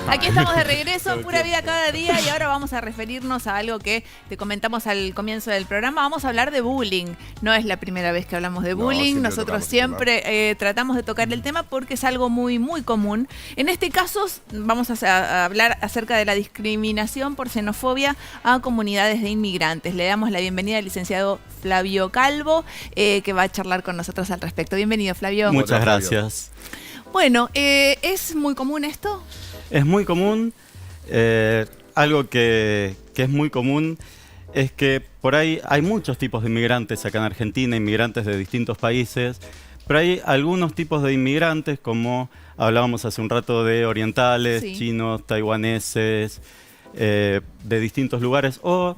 Aquí estamos de regreso, Pura Vida cada día, y ahora vamos a referirnos a algo que te comentamos al comienzo del programa. Vamos a hablar de bullying. No es la primera vez que hablamos de bullying. Nosotros siempre tratamos de tocar el tema porque es algo muy, muy común. En este caso vamos a hablar acerca de la discriminación por xenofobia a comunidades de inmigrantes. Le damos la bienvenida al licenciado Flavio Calvo, que va a charlar con nosotros al respecto. Bienvenido, Flavio. Muchas gracias. Bueno, ¿es muy común esto? Es muy común. Algo que es muy común es que por ahí hay muchos tipos de inmigrantes acá en Argentina, inmigrantes de distintos países, pero hay algunos tipos de inmigrantes, como hablábamos hace un rato, de orientales, sí, chinos, taiwaneses, de distintos lugares, o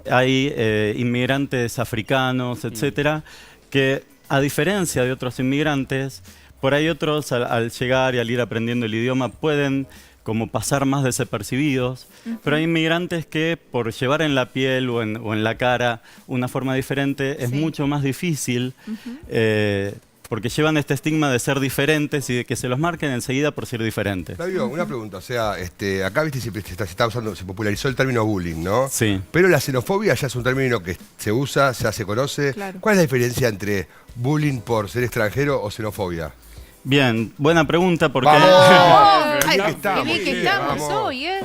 hay inmigrantes africanos, etcétera, que a diferencia de otros inmigrantes, por ahí otros al llegar y al ir aprendiendo el idioma pueden como pasar más desapercibidos, pero hay inmigrantes que por llevar en la piel o en la cara una forma diferente es mucho más difícil, porque llevan este estigma de ser diferentes y de que se los marquen enseguida por ser diferentes. Flavio, una pregunta, o sea, acá viste se está usando, se popularizó el término bullying, ¿no? Sí. Pero la xenofobia ya es un término que se usa, ya se conoce. Claro. ¿Cuál es la diferencia entre bullying por ser extranjero o xenofobia? Bien, buena pregunta porque... estamos hoy, ¿eh?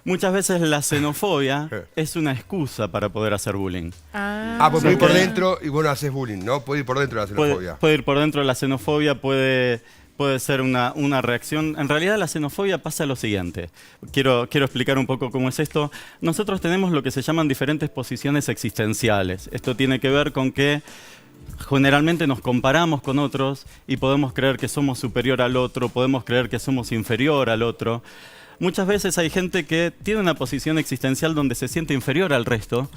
Muchas veces la xenofobia es una excusa para poder hacer bullying. Porque ir por dentro y bueno, haces bullying, ¿no? Puede ir por dentro de la xenofobia. Puede ir por dentro de la xenofobia, puede ser una reacción. En realidad la xenofobia pasa lo siguiente. Quiero explicar un poco cómo es esto. Nosotros tenemos lo que se llaman diferentes posiciones existenciales. Esto tiene que ver con que generalmente nos comparamos con otros y podemos creer que somos superior al otro, podemos creer que somos inferior al otro. Muchas veces hay gente que tiene una posición existencial donde se siente inferior al resto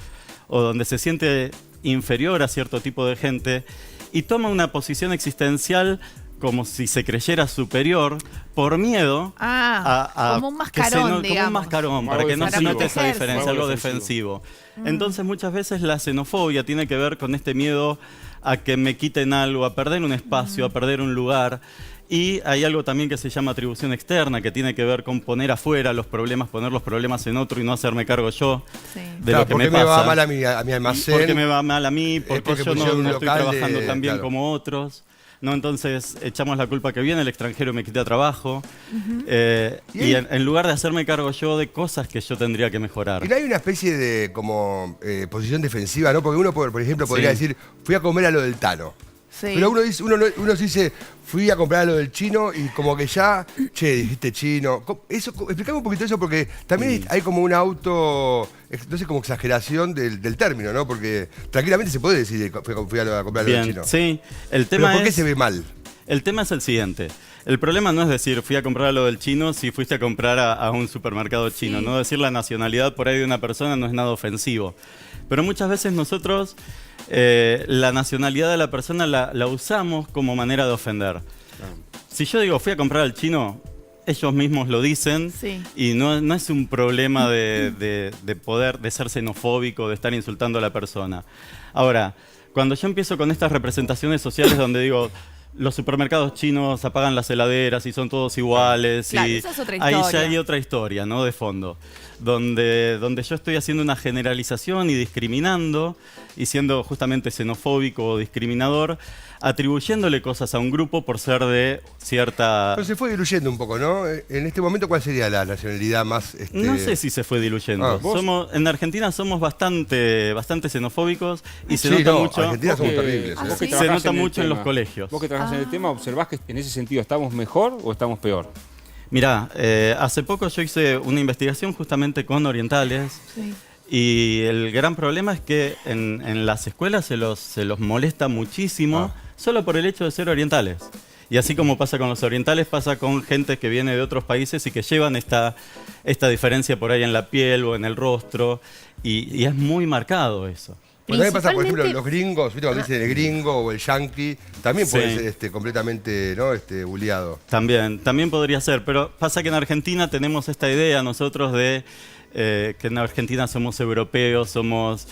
o donde se siente inferior a cierto tipo de gente y toma una posición existencial como si se creyera superior por miedo a como un mascarón, como un mascarón, para que no se note esa diferencia, algo defensivo. Entonces muchas veces la xenofobia tiene que ver con este miedo a que me quiten algo, a perder un espacio, a perder un lugar. Y hay algo también que se llama atribución externa, que tiene que ver con poner afuera los problemas, poner los problemas en otro y no hacerme cargo yo de lo que me pasa. ¿Por qué me va mal a mi almacén? ¿Por qué me va mal a mí? Porque yo no estoy trabajando tan bien como otros. ¿No? Entonces echamos la culpa que viene el extranjero me quita trabajo. Y en lugar de hacerme cargo yo de cosas que yo tendría que mejorar. Y no hay una especie de como posición defensiva, ¿no? Porque uno, por ejemplo, podría decir, fui a comer a lo del Tano. Sí. Pero uno dice, fui a comprar a lo del chino y como que ya, dijiste chino. Explícame un poquito eso porque también hay como un no sé, como exageración del término, ¿no? Porque tranquilamente se puede decir, fui a comprar a lo del chino. Sí, el tema ¿Pero por qué se ve mal? El tema es el siguiente. El problema no es decir, fui a comprar a lo del chino si fuiste a comprar a un supermercado chino. No decir la nacionalidad por ahí de una persona no es nada ofensivo. Pero muchas veces nosotros la nacionalidad de la persona la usamos como manera de ofender. Si yo digo, fui a comprar al chino, ellos mismos lo dicen y no es un problema de ser xenofóbico, de estar insultando a la persona. Ahora, cuando yo empiezo con estas representaciones sociales donde digo, los supermercados chinos apagan las heladeras y son todos iguales. Claro, y esa es otra historia. Ahí ya hay otra historia, ¿no? De fondo. Donde yo estoy haciendo una generalización y discriminando y siendo justamente xenofóbico o discriminador, atribuyéndole cosas a un grupo por ser de cierta... Pero se fue diluyendo un poco, ¿no? En este momento, ¿cuál sería la nacionalidad más...? No sé si se fue diluyendo. En Argentina somos bastante xenofóbicos y se nota mucho... Argentina somos terribles. Se nota mucho en los colegios. Vos que trabajás en el tema, ¿observás que en ese sentido estamos mejor o estamos peor? Mirá, hace poco yo hice una investigación justamente con orientales y el gran problema es que en las escuelas se los molesta muchísimo solo por el hecho de ser orientales. Y así como pasa con los orientales, pasa con gente que viene de otros países y que llevan esta diferencia por ahí en la piel o en el rostro y es muy marcado eso. Pues también pasa, por ejemplo, los gringos, ¿viste? Cuando dicen el gringo o el yankee, también puede ser completamente bulleado. También podría ser, pero pasa que en Argentina tenemos esta idea nosotros de que en Argentina somos europeos, somos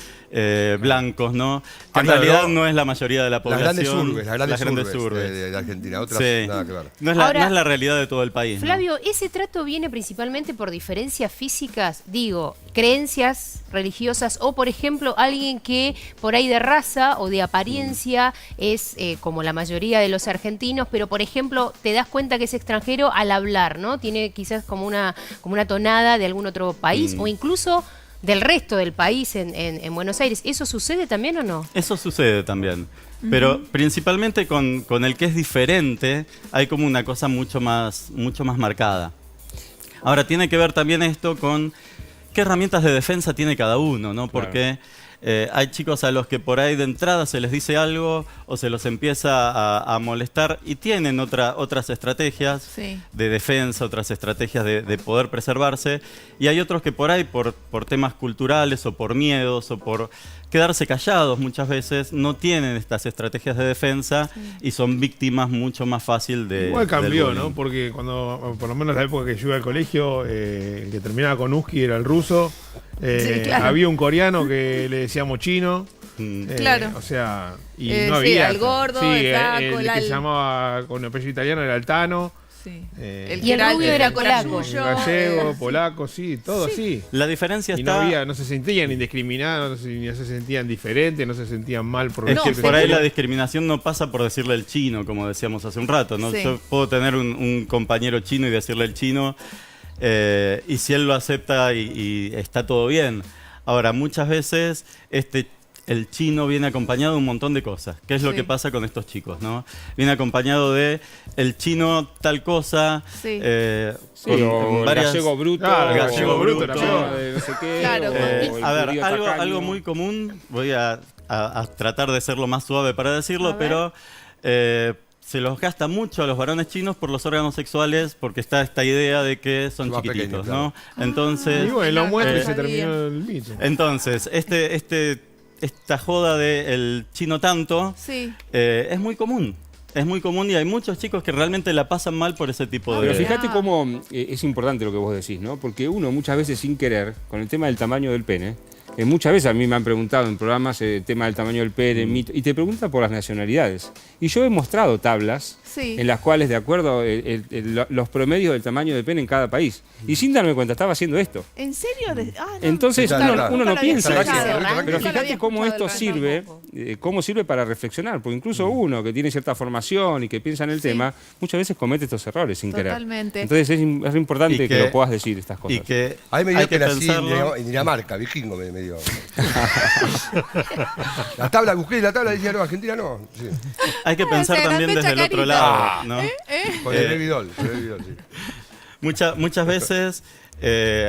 blancos, ¿no? Que en claro, realidad no es la mayoría de la población. Las grandes urbes de Argentina, otras Sí. nada que ver. No es la realidad de todo el país. Flavio, ¿ese trato viene principalmente por diferencias físicas? Digo, creencias religiosas o, por ejemplo, alguien que por ahí de raza o de apariencia es como la mayoría de los argentinos, pero, por ejemplo, te das cuenta que es extranjero al hablar, ¿no? Tiene quizás como una tonada de algún otro país o incluso del resto del país en Buenos Aires. ¿Eso sucede también o no? Eso sucede también. Pero principalmente con el que es diferente hay como una cosa mucho más marcada. Ahora, tiene que ver también esto con qué herramientas de defensa tiene cada uno, ¿no? Porque hay chicos a los que por ahí de entrada se les dice algo o se los empieza a molestar y tienen otras estrategias de defensa, otras estrategias de poder preservarse. Y hay otros que por ahí, por temas culturales o por miedos o por quedarse callados muchas veces, no tienen estas estrategias de defensa y son víctimas mucho más fácil de... Igual cambió, del bullying. ¿no? Porque cuando, por lo menos la época que yo iba al colegio, el que terminaba con Uski era el ruso. Claro. Había un coreano que le decíamos chino. Claro. O sea, y Sí, no había... el gordo, sí, el flaco, el que se llamaba con apellido italiano era el Tano. Sí. Y el rubio era polaco. Gallego, polaco, sí, todo así. La diferencia Y está... no se sentían indiscriminados, ni se sentían diferentes, no se sentían mal por Es que vestirse por ahí así. la discriminación no pasa por decirle el chino, como decíamos hace un rato, ¿no? Sí. Yo puedo tener un compañero chino y decirle el chino, y si él lo acepta y está todo bien. Ahora, muchas veces el chino viene acompañado de un montón de cosas. ¿Qué es lo que pasa con estos chicos, no? Viene acompañado de el chino tal cosa, con varias... gallego bruto, Claro, gallego bruto, la llama de no sé qué, Claro, o el a ver, judío algo tacaño. muy común, voy a tratar de ser lo más suave para decirlo, A ver. pero se los gasta mucho a los varones chinos por los órganos sexuales, porque está esta idea de que son Más chiquititos, pequeños, ¿no? Entonces, Y bueno, lo muestra y se sabía. terminó el mito. entonces esta joda del chino tanto es muy común. Es muy común y hay muchos chicos que realmente la pasan mal por ese tipo de... Pero Mirá. fíjate cómo es importante lo que vos decís, ¿no? Porque uno muchas veces sin querer, con el tema del tamaño del pene, muchas veces a mí me han preguntado en programas el tema del tamaño del pene, mito, y te preguntan por las nacionalidades. Y yo he mostrado tablas en las cuales, de acuerdo los promedios del tamaño del pene en cada país. Y sin darme cuenta, estaba haciendo esto. ¿En serio? No. Entonces Claro, uno, claro. uno Nunca no lo había piensa, escuchado, ¿verdad? pero Nunca lo había fíjate cómo escuchado esto del sirve, tampoco. cómo sirve para reflexionar, porque incluso uno que tiene cierta formación y que piensa en el tema, muchas veces comete estos errores sin querer. Totalmente. Entonces es importante Y que lo puedas decir estas cosas. Y que A mí me dio hay que nací pensarlo. en Dinamarca, vikingo me dio. La tabla, busqué la tabla y decía, no, Argentina no. Sí. Hay que pensar se también agrandó desde el otro Chacarita. lado, ¿no? Con el Baby Doll, sí. Muchas veces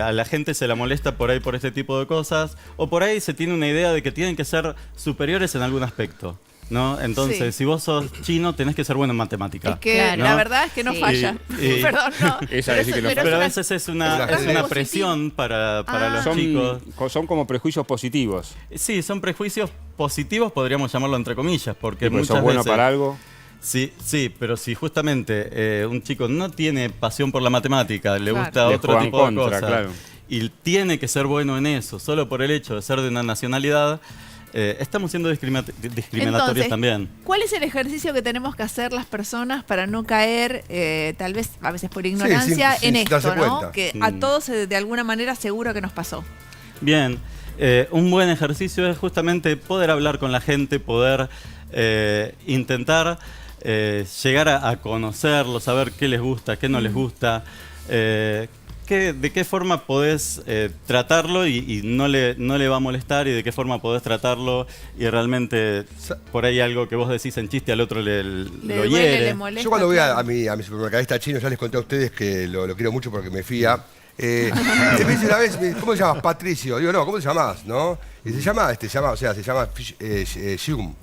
a la gente se la molesta por ahí por este tipo de cosas, o por ahí se tiene una idea de que tienen que ser superiores en algún aspecto, ¿no? Entonces, si vos sos chino, tenés que ser bueno en matemáticas. Es que Claro. la ¿no? verdad es que no Sí. falla. Y- Perdón, no. Esa decir que no falla. Pero a una- veces es Es una positivo. presión para los chicos. Son como prejuicios positivos. Sí, son prejuicios positivos, podríamos llamarlo entre comillas, porque Porque muchas sos bueno veces... para algo. Sí, pero si justamente un chico no tiene pasión por la matemática, le Claro. gusta Le otro juegan tipo de contra, cosas, claro. y tiene que ser bueno en eso, solo por el hecho de ser de una nacionalidad, estamos siendo discriminatorios Entonces, también. ¿cuál es el ejercicio que tenemos que hacer las personas para no caer, tal vez a veces por ignorancia, sin en darse esto, ¿no? cuenta. Que a todos de alguna manera seguro que nos pasó. Bien, un buen ejercicio es justamente poder hablar con la gente, poder intentar llegar a conocerlos, saber qué les gusta, qué no les gusta, de qué forma podés tratarlo y no le va a molestar, y de qué forma podés tratarlo y realmente por ahí algo que vos decís en chiste al otro lo duele, hiere. le molesta. Yo cuando voy claro. a mi supermercadista chino, ya les conté a ustedes que lo quiero mucho porque me fía. Me dice una vez, ¿cómo te llamas? Patricio. Digo, no, ¿cómo te llamas? ¿No? Y se llama Xium.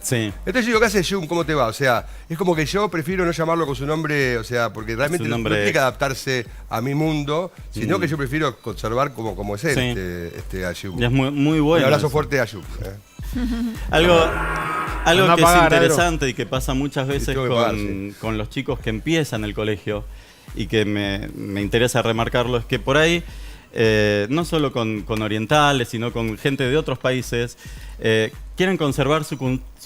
Sí. Entonces yo digo, ¿qué haces, Xium? ¿Cómo te va? O sea, es como que yo prefiero no llamarlo con su nombre, o sea, porque realmente Su no nombre. tiene que adaptarse a mi mundo, sino que yo prefiero conservar como es él, Sí. a Xium. Y es muy Un bueno. abrazo eso. fuerte a Xium. Algo Andá a que es pagar, interesante y que pasa muchas veces tengo que pagar, sí. con los chicos que empiezan el colegio y que me interesa remarcarlo es que por ahí no solo con orientales, sino con gente de otros países, quieren conservar su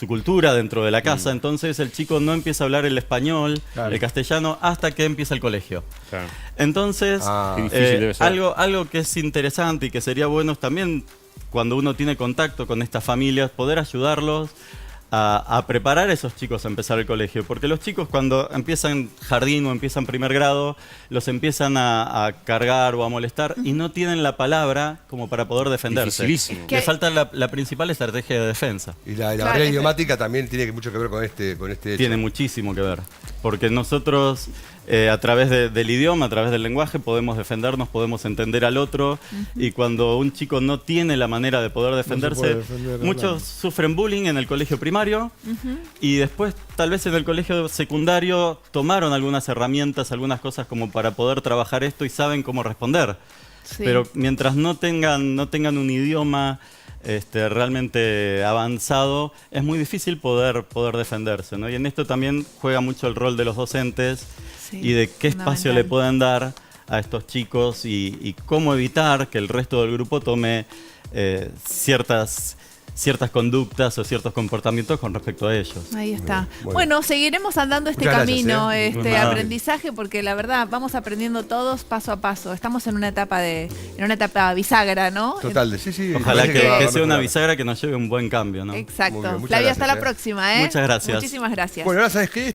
cultura dentro de la casa, entonces el chico no empieza a hablar el español, Claro. el castellano, hasta que empieza el colegio. Claro. Entonces, Qué difícil debe ser. algo que es interesante y que sería bueno también, cuando uno tiene contacto con estas familias, poder ayudarlos a preparar a esos chicos a empezar el colegio. Porque los chicos, cuando empiezan jardín o empiezan primer grado, los empiezan a cargar o a molestar y no tienen la palabra como para poder defenderse. Dificilísimo. Le falta la principal estrategia de defensa. Y la Claro, barrera ese- idiomática también tiene mucho que ver con este hecho. Tiene muchísimo que ver. Porque nosotros, a través del idioma, a través del lenguaje, podemos defendernos, podemos entender al otro. Y cuando un chico no tiene la manera de poder defenderse, puede defender, muchos claro. sufren bullying en el colegio primario y después, tal vez en el colegio secundario, tomaron algunas herramientas, algunas cosas como para poder trabajar esto y saben cómo responder. Sí. Pero mientras no tengan un idioma realmente avanzado, es muy difícil poder defenderse, ¿no? Y en esto también juega mucho el rol de los docentes Sí, y de qué espacio le fundamental. pueden dar a estos chicos y cómo evitar que el resto del grupo tome ciertas conductas o ciertos comportamientos con respecto a ellos. Ahí está. Muy Bueno, seguiremos andando este Muchas gracias, camino, ¿eh? este Nada. aprendizaje, porque la verdad vamos aprendiendo todos paso a paso. Estamos en una etapa bisagra, ¿no? Total, sí, sí. Ojalá parece que va a sea una mejorar. bisagra que nos lleve un buen cambio, ¿no? Exacto. Muy bien, muchas Flavia, gracias, hasta la ¿eh? próxima, ¿eh? Muchas gracias. Muchísimas gracias. Bueno, ahora sabes qué.